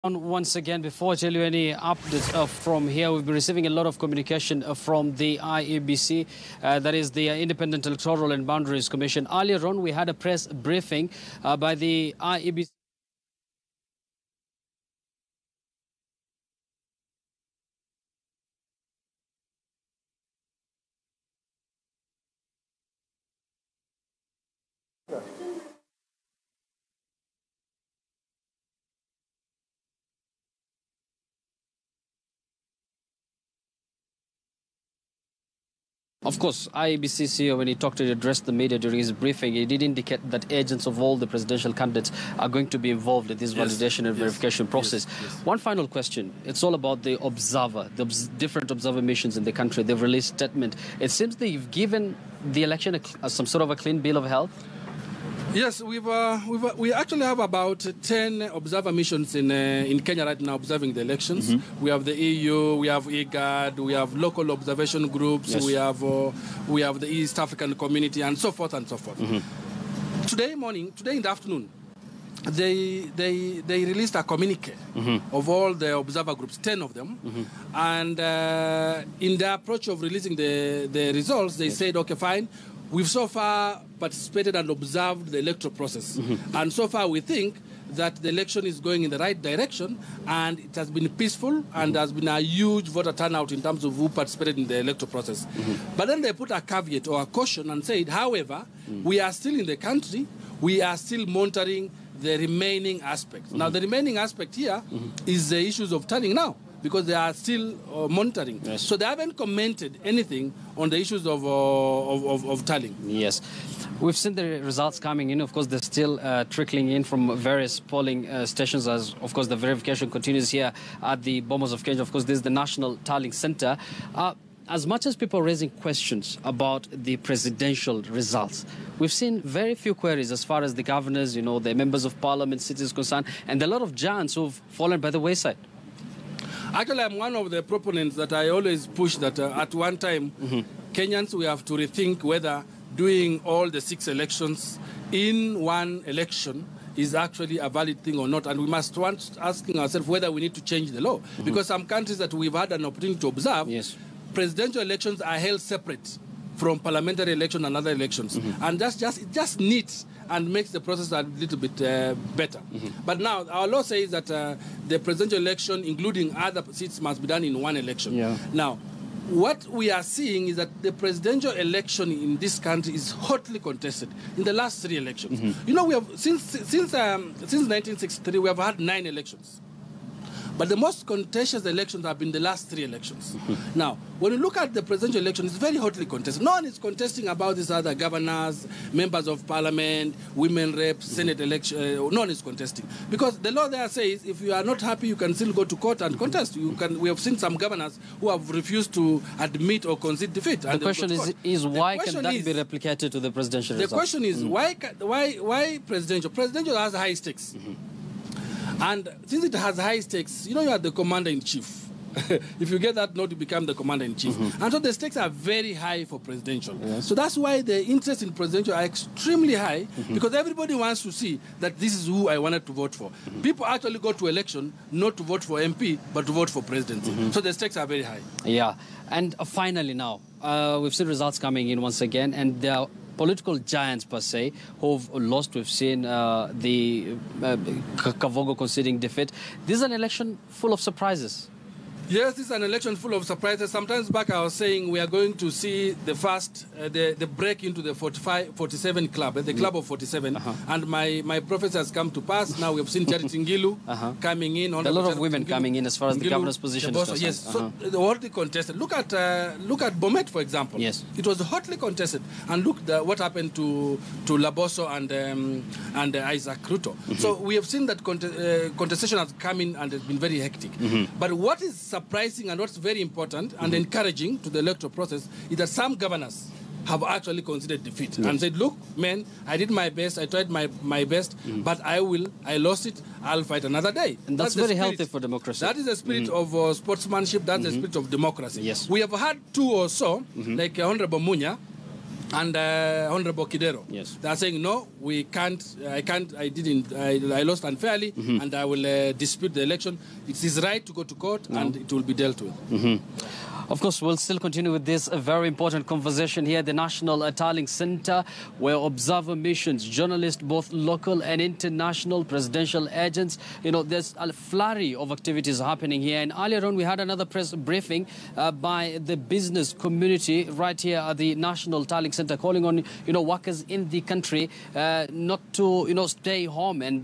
Once again, before I tell you any updates from here, we've been receiving a lot of communication from the IEBC, that is the Independent Electoral and Boundaries Commission. Earlier on, we had a press briefing by the IEBC. Of course, IEBC CEO, when he addressed the media during his briefing, he did indicate that agents of all the presidential candidates are going to be involved in this validation and verification process. One final question. It's all about the observer, the different observer missions in the country. They've released statement. It seems they've given the election some sort of a clean bill of health. Yes, we actually have about 10 observer missions in Kenya right now observing the elections. We have the EU, we have IGAD, we have local observation groups, we have the East African community, and so forth and so forth. Today in the afternoon, they released a communique of all the observer groups, 10 of them, and in the approach of releasing the results, they said, okay, fine. We've so far participated and observed the electoral process. And so far we think that the election is going in the right direction and it has been peaceful and there has been a huge voter turnout in terms of who participated in the electoral process. But then they put a caveat or a caution and said, however, we are still in the country, we are still monitoring the remaining aspects. Now the remaining aspect here is the issues of turning now, because they are still monitoring. So they haven't commented anything on the issues of tallying. Yes. We've seen the results coming in. Of course, they're still trickling in from various polling stations as, of course, the verification continues here at the Bomas of Kenya. Of course, this is the National Tallying Center. As much as people are raising questions about the presidential results, we've seen very few queries as far as the governors, the members of parliament, cities concerned, and a lot of giants who've fallen by the wayside. Actually, I'm one of the proponents that I always push that at one time, Kenyans, we have to rethink whether doing all the 6 elections in one election is actually a valid thing or not. And we must start asking ourselves whether we need to change the law. Because some countries that we've had an opportunity to observe, presidential elections are held separate from parliamentary election and other elections. And it just needs and makes the process a little bit better. But now, our law says that the presidential election, including other seats, must be done in one election. Now, what we are seeing is that the presidential election in this country is hotly contested in the last 3 elections. We have, since 1963, we have had 9 elections. But the most contentious elections have been the last 3 elections. Now, when you look at the presidential election, it's very hotly contested. No one is contesting about these other governors, members of parliament, women reps, Senate election. No one is contesting. Because the law there says if you are not happy, you can still go to court and contest. We have seen some governors who have refused to admit or concede defeat. The question is why can that be replicated to the presidential result? The question is, why presidential? Presidential has high stakes. And since it has high stakes, you are the commander-in-chief. If you get that note, you become the commander-in-chief. And so the stakes are very high for presidential. So that's why the interest in presidential are extremely high, because everybody wants to see that this is who I wanted to vote for. People actually go to election not to vote for MP, but to vote for presidency. So the stakes are very high. Yeah. And finally now, we've seen results coming in once again, and there are political giants per se who've lost. We've seen the Kavogo conceding defeat. This is an election full of surprises. Yes, this is an election full of surprises. Sometimes back I was saying we are going to see the first, the break into the 47 club, the club of 47. And my prophecy has come to pass. Now we have seen Charity Ngilu coming in. A lot of women coming in as far as the governor's position is concerned. Yes, so hotly contested. Look at Bomet, for example. Yes. It was hotly contested. And look what happened to Laboso and Isaac Ruto. So we have seen that contestation has come in and it's been very hectic. But what is surprising and what's very important and encouraging to the electoral process is that some governors have actually considered defeat and said, look, man, I did my best, I tried my best, but I lost it, I'll fight another day. And that's very healthy for democracy. That is the spirit of sportsmanship, that's the spirit of democracy. Yes. We have had 2 or so, like Honorable Munya, and Honorable Kidero. Yes. They are saying, no, we can't, I lost unfairly, and I will dispute the election. It's his right to go to court, and it will be dealt with. Of course, we'll still continue with this very important conversation here at the National Tallying Center, where observer missions, journalists, both local and international, presidential agents, there's a flurry of activities happening here. And earlier on, we had another press briefing by the business community right here at the National Tallying Center, calling on, workers in the country not to, stay home and,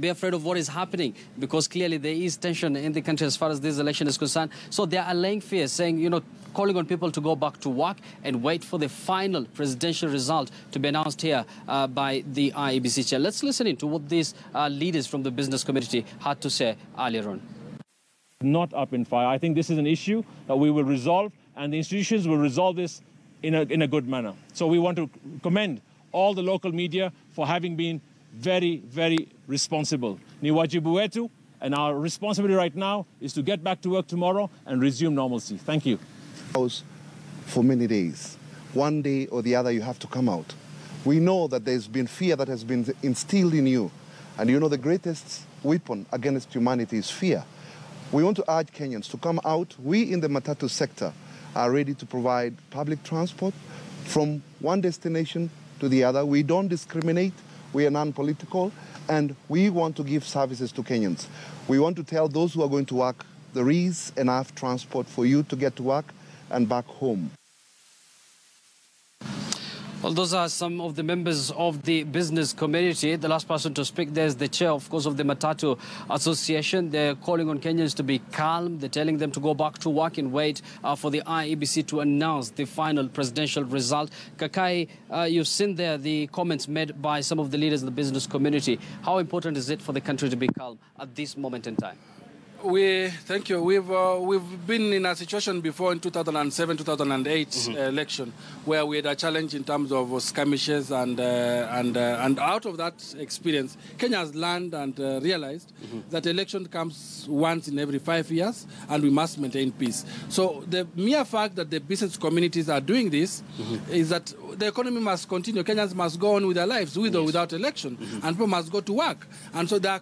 be afraid of what is happening, because clearly there is tension in the country as far as this election is concerned. So they are allaying fear, saying, calling on people to go back to work and wait for the final presidential result to be announced here by the IEBC chair. Let's listen in to what these leaders from the business community had to say earlier on. Not up in fire. I think this is an issue that we will resolve, and the institutions will resolve this in a good manner. So we want to commend all the local media for having been very, very responsible. Ni wajibu wetu. And our responsibility right now is to get back to work tomorrow and resume normalcy. Thank you. For many days, one day or the other, you have to come out. We know that there's been fear that has been instilled in you. And the greatest weapon against humanity is fear. We want to urge Kenyans to come out. We in the matatu sector are ready to provide public transport from one destination to the other. We don't discriminate. We are non-political. And we want to give services to Kenyans. We want to tell those who are going to work, there is enough transport for you to get to work and back home. Well, those are some of the members of the business community. The last person to speak there is the chair, of course, of the Matatu Association. They're calling on Kenyans to be calm. They're telling them to go back to work and wait for the IEBC to announce the final presidential result. Kakai, you've seen there the comments made by some of the leaders of the business community. How important is it for the country to be calm at this moment in time? Thank you. We've been in a situation before in 2007, 2008 election, where we had a challenge in terms of skirmishes, and out of that experience, Kenya has learned and realized that election comes once in every 5 years, and we must maintain peace. So the mere fact that the business communities are doing this is that the economy must continue. Kenyans must go on with their lives, with or without election, and people must go to work. And so they're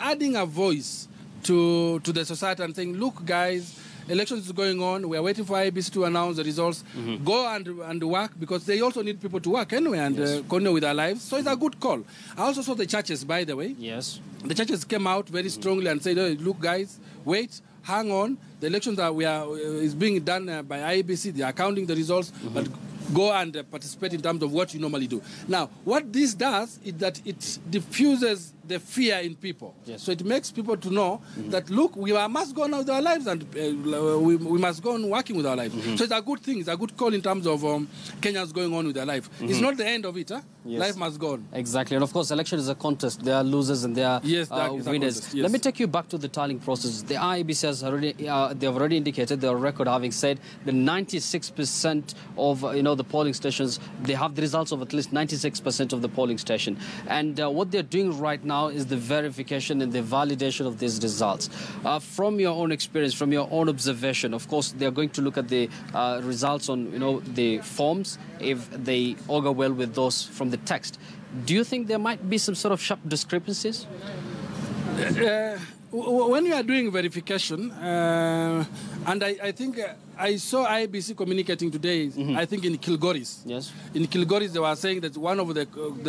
adding a voice to the society and saying, look, guys, elections is going on. We are waiting for IEBC to announce the results. Go and work, because they also need people to work anyway and continue with their lives. So it's a good call. I also saw the churches, by the way. Yes. The churches came out very strongly and said, hey, look, guys, wait, hang on. The elections is being done by IEBC. They are counting the results, but go and participate in terms of what you normally do. Now, what this does is that it diffuses the fear in people. Yes. So it makes people to know that, look, we must go on with our lives, and we must go on working with our lives. So it's a good thing. It's a good call in terms of Kenyans going on with their life. It's not the end of it. Yes. Life must go on. Exactly. And of course, election is a contest. There are losers and there are winners. Yes. Let me take you back to the tallying process. The IEBC has already, they have already indicated their record, having said the 96% of the polling stations, they have the results of at least 96% of the polling station. And what they're doing right now is the verification and the validation of these results. From your own experience, from your own observation, of course, they're going to look at the results on the forms, if they augur well with those from the text. Do you think there might be some sort of sharp discrepancies? When you are doing verification, and I think I saw IBC communicating today, I think in Kilgoris. Yes. In Kilgoris, they were saying that one of the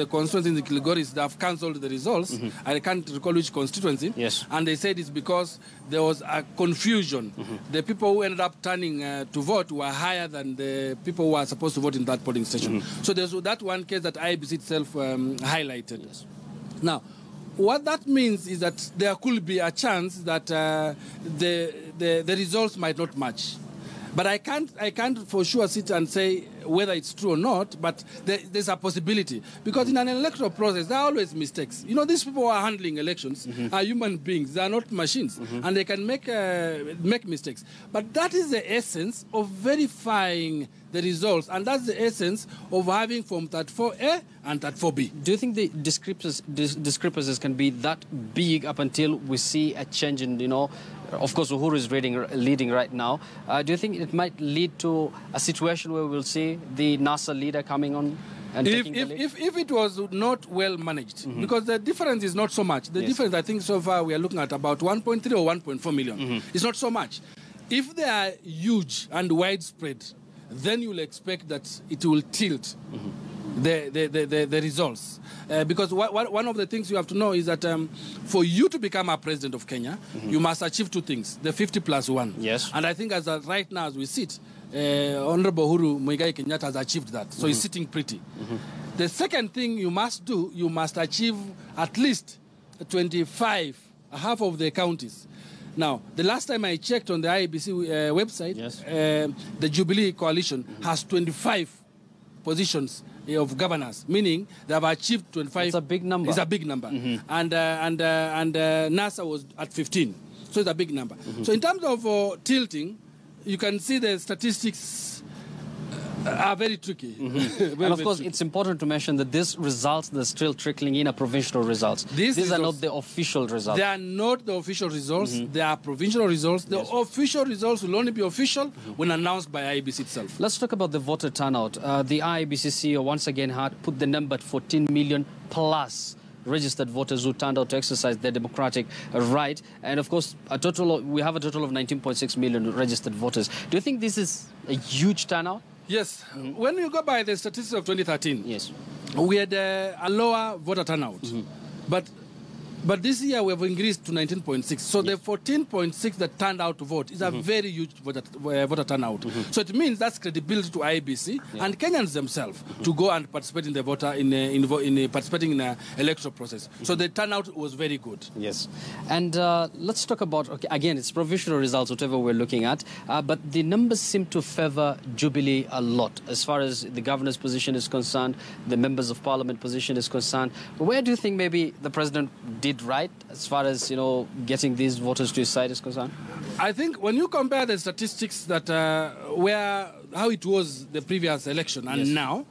constituencies in the Kilgoris, they have cancelled the results. I can't recall which constituency. Yes. And they said it's because there was a confusion. The people who ended up turning to vote were higher than the people who were supposed to vote in that polling station. So there's that one case that IBC itself highlighted. Yes. Now, what that means is that there could be a chance that the results might not match. But I can't for sure sit and say whether it's true or not, but there's a possibility. Because in an electoral process, there are always mistakes. These people who are handling elections are human beings. They are not machines. And they can make mistakes. But that is the essence of verifying the results. And that's the essence of having Form 34A and 34B. Do you think the discrepancies can be that big up until we see a change in, of course, Uhuru is leading right now. Do you think it might lead to a situation where we'll see Jubilee, the NASA leader coming on and taking the lead? If it was not well managed, because the difference is not so much. The difference, I think, so far we are looking at about 1.3 or 1.4 million. It's not so much. If they are huge and widespread, then you will expect that it will tilt the results. Because one of the things you have to know is that for you to become a president of Kenya, you must achieve two things, the 50+1. Yes. And I think as right now as we sit, Honorable Uhuru Muigai Kenyatta has achieved that. So he's sitting pretty. The second thing you must do, you must achieve at least 25, half of the counties. Now, the last time I checked on the IEBC website, the Jubilee coalition has 25 positions of governors, meaning they have achieved 25. It's a big number. It's a big number. And NASA was at 15. So it's a big number. So in terms of tilting, you can see the statistics are very tricky. And of course, it's important to mention that these results that are still trickling in are provincial results. These are not the official results. They are not the official results. They are provincial results. The official results will only be official when announced by IEBC itself. Let's talk about the voter turnout. The IEBC CEO once again had put the number at 14 million plus registered voters who turned out to exercise their democratic right. And of course, we have a total of 19.6 million registered voters. Do you think this is a huge turnout? Yes. When you go by the statistics of 2013, we had a lower voter turnout. But this year we have increased to 19.6. So the 14.6 that turned out to vote is a very huge voter turnout. So it means that's credibility to IEBC and Kenyans themselves to go and participate in the participating in the electoral process. So the turnout was very good. Yes. And let's talk about, again, it's provisional results, whatever we're looking at. But the numbers seem to favor Jubilee a lot as far as the governor's position is concerned, the members of parliament position is concerned. Where do you think maybe the president did right as far as, getting these voters to his side is concerned? I think when you compare the statistics that how it was the previous election and now,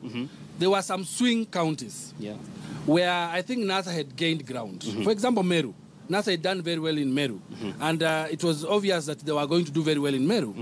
there were some swing counties where I think NASA had gained ground. For example, Meru. NASA had done very well in Meru. And it was obvious that they were going to do very well in Meru.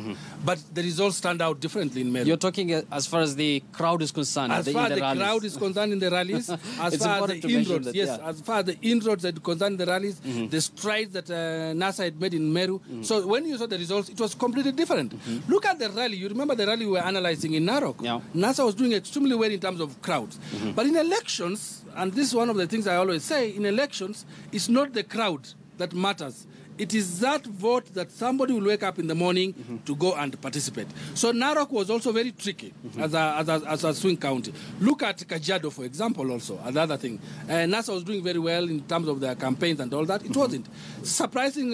But the results stand out differently in Meru. You're talking as far as the crowd is concerned. As far as the crowd is concerned in the rallies, as far as the inroads, as far as the inroads that concern the rallies, the strides that NASA had made in Meru. So when you saw the results, it was completely different. Look at the rally. You remember the rally we were analyzing in Narok? NASA was doing extremely well in terms of crowds. But in elections, and this is one of the things I always say, in elections, it's not the crowd that matters. It is that vote that somebody will wake up in the morning to go and participate. So Narok was also very tricky as a swing county. Look at Kajiado, for example, also, another thing. NASA was doing very well in terms of their campaigns and all that. It wasn't. Surprising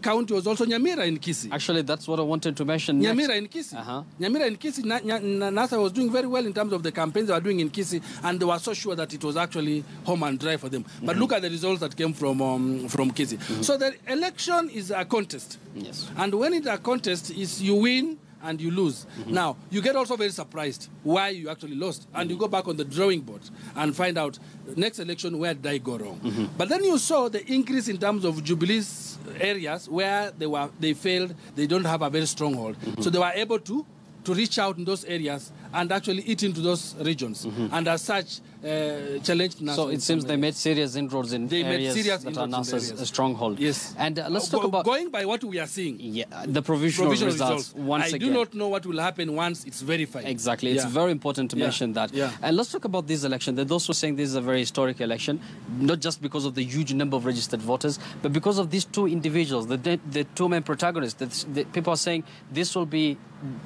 county was also Nyamira in Kisii. Actually, that's what I wanted to mention Nyamira in Kisii. Nyamira in Kisii, NASA was doing very well in terms of the campaigns they were doing in Kisii, and they were so sure that it was actually home and dry for them. But look at the results that came from Kisii. So the election is a contest. And when it's a contest, is you win and you lose. Now, you get also very surprised why you actually lost. And you go back on the drawing board and find out next election where did I go wrong. But then you saw the increase in terms of Jubilee's areas where they failed, they don't have a very strong hold. So they were able to reach out in those areas and actually eat into those regions. And as such, challenged NASA. So it seems they made serious inroads in areas that are NASA's stronghold. Yes. And let's talk about... Going by what we are seeing. The provisional results. Once again. I do not know what will happen once it's verified. Exactly. It's very important to mention that. And let's talk about this election. There are those who are saying this is a very historic election, not just because of the huge number of registered voters, but because of these two individuals, the two main protagonists. People are saying this will be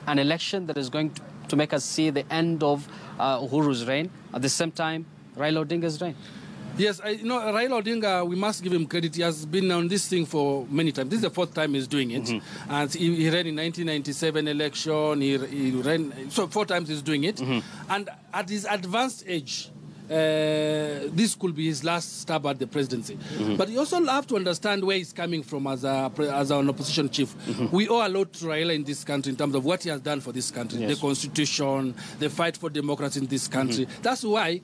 an election that is going to make us see the end of Uhuru's reign, at the same time Raila Odinga's reign. Yes, Raila Odinga, we must give him credit. He has been on this thing for many times. This is the fourth time he's doing it. And he ran in 1997 election. He ran, so 4 times he's doing it. And at his advanced age, this could be his last stab at the presidency. But you also have to understand where he's coming from as an opposition chief. We owe a lot to Raila in this country in terms of what he has done for this country, the constitution, the fight for democracy in this country. That's why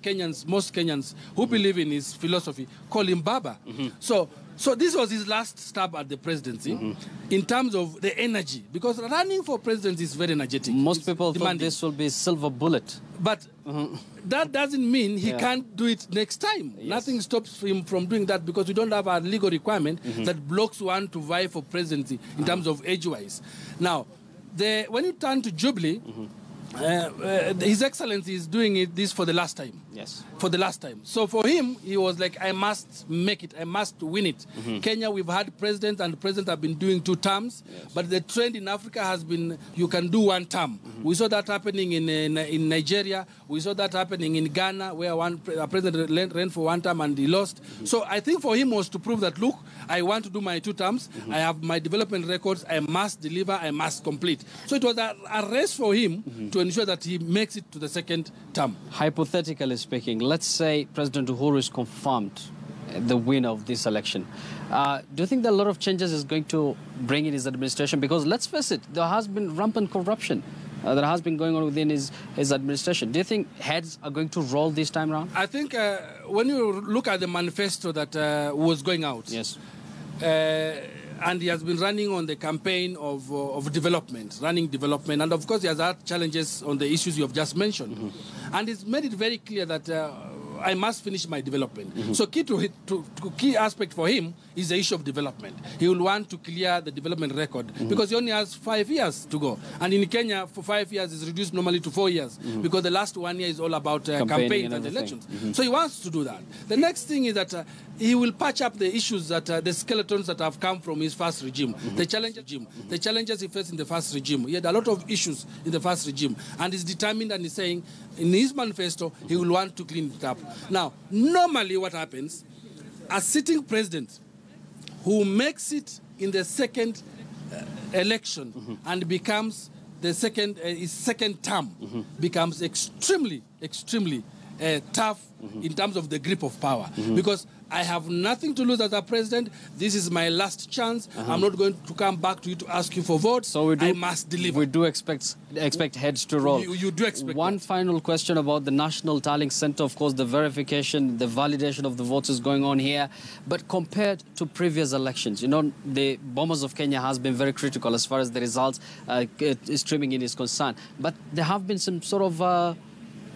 most Kenyans who believe in his philosophy call him Baba. So So this was his last stab at the presidency in terms of the energy, because running for president is very energetic. Most It's people demanding. thought this will be silver bullet. But that doesn't mean he can't do it next time. Yes. Nothing stops him from doing that, because we don't have a legal requirement that blocks one to vie for presidency in terms of age-wise. Now, when you turn to Jubilee, His Excellency is doing this for the last time. Yes. For the last time. So for him, he was like, I must make it. I must win it. Kenya, we've had presidents, and the presidents have been doing 2 terms. Yes. But the trend in Africa has been, you can do 1 term. We saw that happening in Nigeria. We saw that happening in Ghana, where a president ran for 1 term and he lost. So I think for him was to prove that, look, I want to do my 2 terms. I have my development records. I must deliver. I must complete. So it was a race for him to ensure that he makes it to the 2nd term. Hypothetically speaking, let's say President Uhuru is confirmed the winner of this election. Do you think that a lot of changes is going to bring in his administration? Because let's face it, there has been rampant corruption that has been going on within his administration. Do you think heads are going to roll this time around? I think when you look at the manifesto that was going out, yes, and he has been running on the campaign of development, running development, and of course he has had challenges on the issues you have just mentioned. And he's made it very clear that I must finish my development. So key aspect for him is the issue of development. He will want to clear the development record because he only has 5 years to go. And in Kenya, for 5 years is reduced normally to 4 years because the last 1 year is all about campaigns and elections. So he wants to do that. The next thing is that he will patch up the issues that the skeletons that have come from his first regime, the challenges he faced in the first regime. He had a lot of issues in the first regime, and he's determined, and he's saying in his manifesto he will want to clean it up. Now, normally what happens, a sitting president who makes it in the 2nd election and becomes the his 2nd term becomes extremely tough in terms of the grip of power, because I have nothing to lose as a president. This is my last chance. I'm not going to come back to you to ask you for votes. So I must deliver. We do expect heads to roll. You do expect One final question about the National Tallying Center. Of course, the verification, the validation of the votes is going on here. But compared to previous elections, you know, the Bombers of Kenya has been very critical as far as the results streaming in is concerned. But there have been some sort of...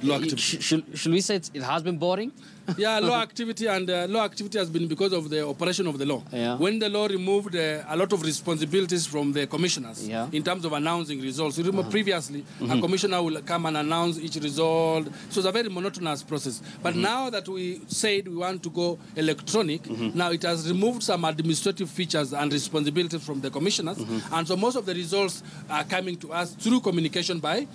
low activity. Should we say it has been boring? Yeah, low activity, and low activity has been because of the operation of the law. Yeah. When the law removed a lot of responsibilities from the commissioners in terms of announcing results. You remember previously, a commissioner will come and announce each result. So it's a very monotonous process. But now that we said we want to go electronic, now it has removed some administrative features and responsibilities from the commissioners. And so most of the results are coming to us through communication by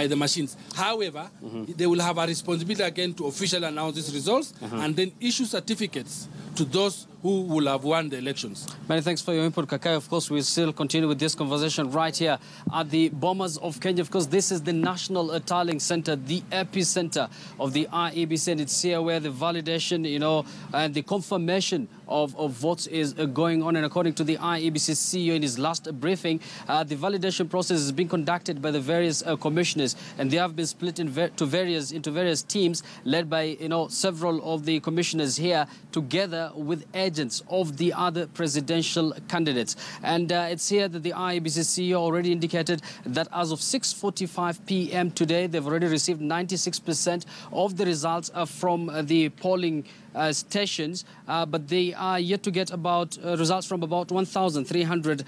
the machines. However, they will have a responsibility again to officially announce these results and then issue certificates to those who will have won the elections. Many thanks for your input, Kakai. Of course, we'll still continue with this conversation right here at the Bombers of Kenya. Of course, this is the National Tallying Center, the epicenter of the IEBC, and it's here where the validation, you know, and the confirmation of votes is going on. And according to the IEBC CEO in his last briefing, the validation process is being conducted by the various commissioners, and they have been split into various teams led by, you know, several of the commissioners here together with agents of the other presidential candidates. And it's here that the IEBC CEO already indicated that as of 6:45 p.m. today, they've already received 96% of the results from the polling stations, but they are yet to get about results from about 1,300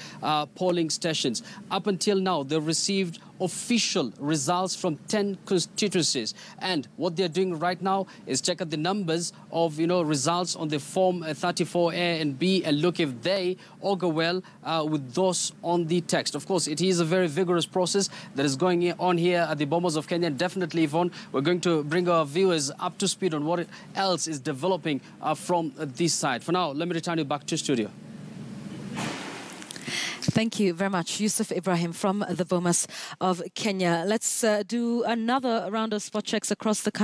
polling stations. Up until now, they've received official results from 10 constituencies, and what they're doing right now is check out the numbers of, you know, results on the form 34A and B and look if they augur well with those on the text. Of course, it is a very vigorous process that is going on here at the Bombers of Kenya. Definitely, Yvonne, we're going to bring our viewers up to speed on what else is developing from this side. For now, let me return you back to studio. Thank you very much, Yusuf Ibrahim from the Bomas of Kenya. Let's do another round of spot checks across the country.